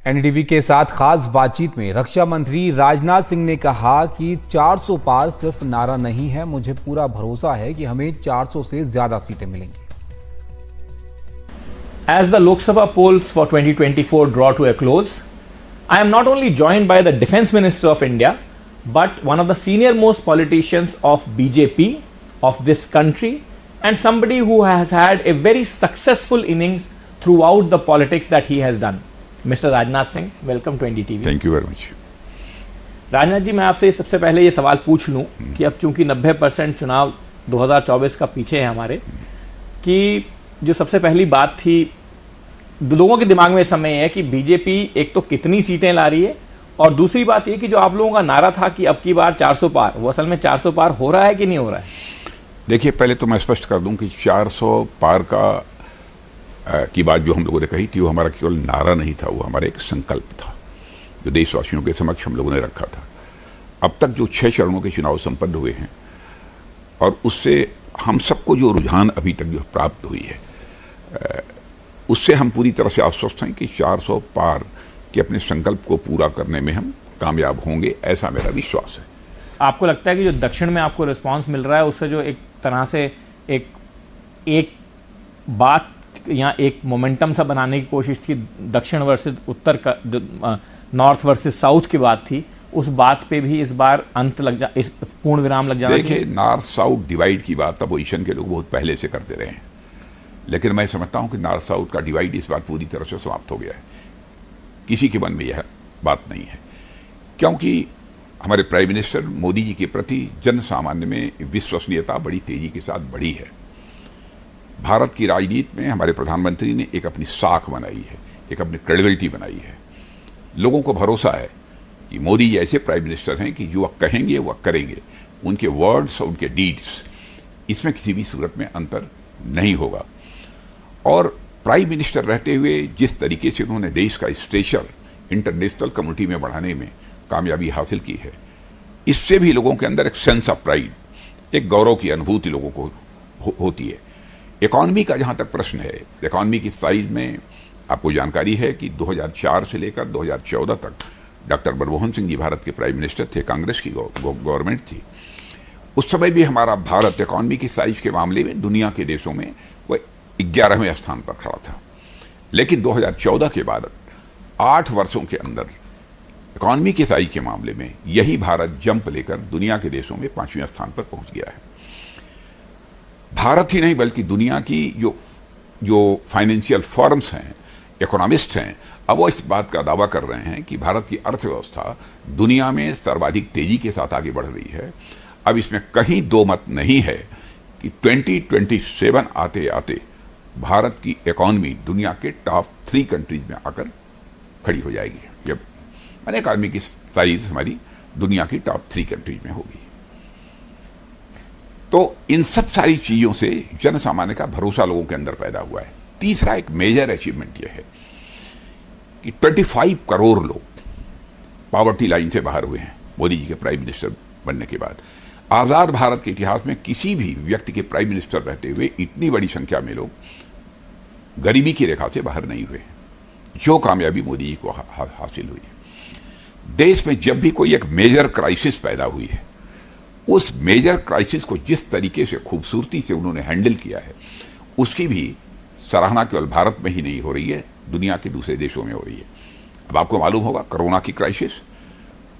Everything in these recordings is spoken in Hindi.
एनडीटीवी के साथ खास बातचीत में रक्षा मंत्री राजनाथ सिंह ने कहा कि 400 पार सिर्फ नारा नहीं है, मुझे पूरा भरोसा है कि हमें 400 से ज्यादा सीटें मिलेंगी। As the Lok Sabha polls for 2024 draw to a close, I am not only joined by the Defence Minister of India, but one of the senior most politicians of BJP of this country, and somebody who has had a very successful innings throughout the politics that he has done. Mr. Rajnath Singh, welcome to NDTV. Thank you very much. Rajnath ji, मैं आपसे सबसे पहले ये सवाल पूछ लूं कि अब चूंकि 90% चुनाव 2024 का पीछे है हमारे, कि जो सबसे पहली बात थी लोगों के दिमाग में इस समय है कि बीजेपी एक तो कितनी सीटें ला रही है, और दूसरी बात ये कि जो आप लोगों का नारा था कि अब की बार 400 पार, वो असल में 400 पार हो रहा है कि नहीं हो रहा है? देखिए, पहले तो मैं स्पष्ट कर दूं कि 400 पार की बात जो हम लोगों ने कही थी वो हमारा केवल नारा नहीं था, वो हमारा एक संकल्प था जो देशवासियों के समक्ष हम लोगों ने रखा था। अब तक जो 6 चरणों के चुनाव संपन्न हुए हैं और उससे हम सबको जो रुझान अभी तक जो प्राप्त हुई है, उससे हम पूरी तरह से आश्वस्त हैं कि 400 पार के अपने संकल्प को पूरा करने में हम कामयाब होंगे, ऐसा मेरा विश्वास है। आपको लगता है कि जो दक्षिण में आपको रिस्पांस मिल रहा है उससे जो एक तरह से एक बात यहाँ एक मोमेंटम सा बनाने की कोशिश थी, दक्षिण वर्सेस उत्तर का, नॉर्थ वर्सेस साउथ की बात थी, उस बात पे भी इस बार इस पूर्ण विराम लग जाना? देखिए, नॉर्थ साउथ डिवाइड की बात अपोजिशन के लोग बहुत पहले से करते रहे हैं, लेकिन मैं समझता हूं कि नॉर्थ साउथ का डिवाइड इस बार पूरी तरह से समाप्त हो गया है। किसी के मन में यह बात नहीं है, क्योंकि हमारे प्राइम मिनिस्टर मोदी जी के प्रति जन सामान्य में विश्वसनीयता बड़ी तेजी के साथ बढ़ी है। भारत की राजनीति में हमारे प्रधानमंत्री ने एक अपनी साख बनाई है, एक अपनी क्रेडिबिलिटी बनाई है। लोगों को भरोसा है कि मोदी जी ऐसे प्राइम मिनिस्टर हैं कि जो वह कहेंगे वह करेंगे, उनके वर्ड्स और उनके डीड्स, इसमें किसी भी सूरत में अंतर नहीं होगा। और प्राइम मिनिस्टर रहते हुए जिस तरीके से उन्होंने देश का स्टेचर इंटरनेशनल कम्युनिटी में बढ़ाने में कामयाबी हासिल की है, इससे भी लोगों के अंदर एक सेंस ऑफ प्राइड, एक गौरव की अनुभूति लोगों को होती है। इकॉनमी का जहाँ तक प्रश्न है, इकॉनमी की साइज में आपको जानकारी है कि 2004 से लेकर 2014 तक डॉक्टर मनमोहन सिंह जी भारत के प्राइम मिनिस्टर थे, कांग्रेस की गवर्नमेंट थी। उस समय भी हमारा भारत इकॉनमी की साइज के मामले में दुनिया के देशों में वह 11वें स्थान पर खड़ा था। लेकिन 2014 के बाद 8 वर्षों के अंदर इकॉनमी के साइज के मामले में यही भारत जंप लेकर दुनिया के देशों में 5वें स्थान पर पहुंच गया है। भारत ही नहीं बल्कि दुनिया की जो फाइनेंशियल फर्म्स हैं, इकोनॉमिस्ट हैं, अब वो इस बात का दावा कर रहे हैं कि भारत की अर्थव्यवस्था दुनिया में सर्वाधिक तेजी के साथ आगे बढ़ रही है। अब इसमें कहीं दो मत नहीं है कि 2027 आते आते भारत की इकॉनमी दुनिया के टॉप 3 कंट्रीज में आकर खड़ी हो जाएगी। जब मैंने इकॉनमी की साइज हमारी दुनिया की टॉप 3 कंट्रीज में होगी, तो इन सब सारी चीजों से जन सामान्य का भरोसा लोगों के अंदर पैदा हुआ है। तीसरा एक मेजर अचीवमेंट यह है कि 25 करोड़ लोग पॉवर्टी लाइन से बाहर हुए हैं मोदी जी के प्राइम मिनिस्टर बनने के बाद। आजाद भारत के इतिहास में किसी भी व्यक्ति के प्राइम मिनिस्टर रहते हुए इतनी बड़ी संख्या में लोग गरीबी की रेखा से बाहर नहीं हुए, जो कामयाबी मोदी जी को हासिल हुई है। देश में जब भी कोई एक मेजर क्राइसिस पैदा हुई है, उस मेजर क्राइसिस को जिस तरीके से खूबसूरती से उन्होंने हैंडल किया है, उसकी भी सराहना केवल भारत में ही नहीं हो रही है, दुनिया के दूसरे देशों में हो रही है। अब आपको मालूम होगा कोरोना की क्राइसिस,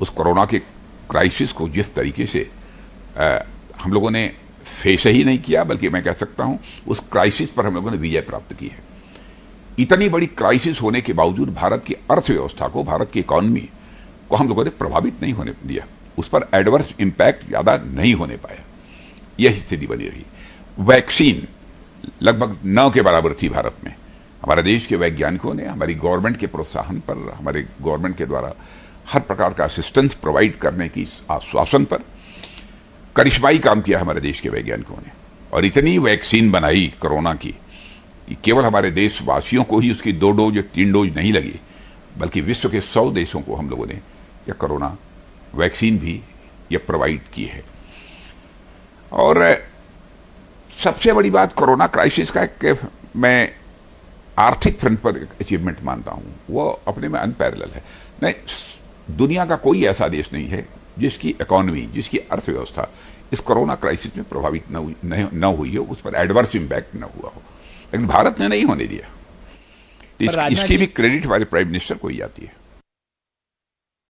उस कोरोना के क्राइसिस को जिस तरीके से हम लोगों ने फेस ही नहीं किया, बल्कि मैं कह सकता हूं उस क्राइसिस पर हम लोगों ने विजय प्राप्त की है। इतनी बड़ी क्राइसिस होने के बावजूद भारत की अर्थव्यवस्था को, भारत की इकॉनमी को हम लोगों ने प्रभावित नहीं होने दिया, उस पर एडवर्स इंपैक्ट ज़्यादा नहीं होने पाया। यही स्थिति बनी रही। वैक्सीन लगभग 9 के बराबर थी भारत में। हमारे देश के वैज्ञानिकों ने हमारी गवर्नमेंट के प्रोत्साहन पर, हमारे गवर्नमेंट के द्वारा हर प्रकार का असिस्टेंस प्रोवाइड करने की आश्वासन पर करिश्माई काम किया हमारे देश के वैज्ञानिकों ने, और इतनी वैक्सीन बनाई कोरोना की कि केवल हमारे देशवासियों को ही उसकी 2 डोज 3 डोज नहीं लगी, बल्कि विश्व के 100 देशों को हम लोगों ने यह कोरोना वैक्सीन भी ये प्रोवाइड की है। और सबसे बड़ी बात कोरोना क्राइसिस का मैं आर्थिक फ्रंट पर अचीवमेंट मानता हूँ, वो अपने में अनपैरेलल है। नहीं, दुनिया का कोई ऐसा देश नहीं है जिसकी इकोनॉमी, जिसकी अर्थव्यवस्था इस कोरोना क्राइसिस में प्रभावित न हुई हो, उस पर एडवर्स इम्पैक्ट न हुआ हो, लेकिन भारत ने नहीं होने दिया। तो इसकी भी क्रेडिट हमारे प्राइम मिनिस्टर को ही जाती है।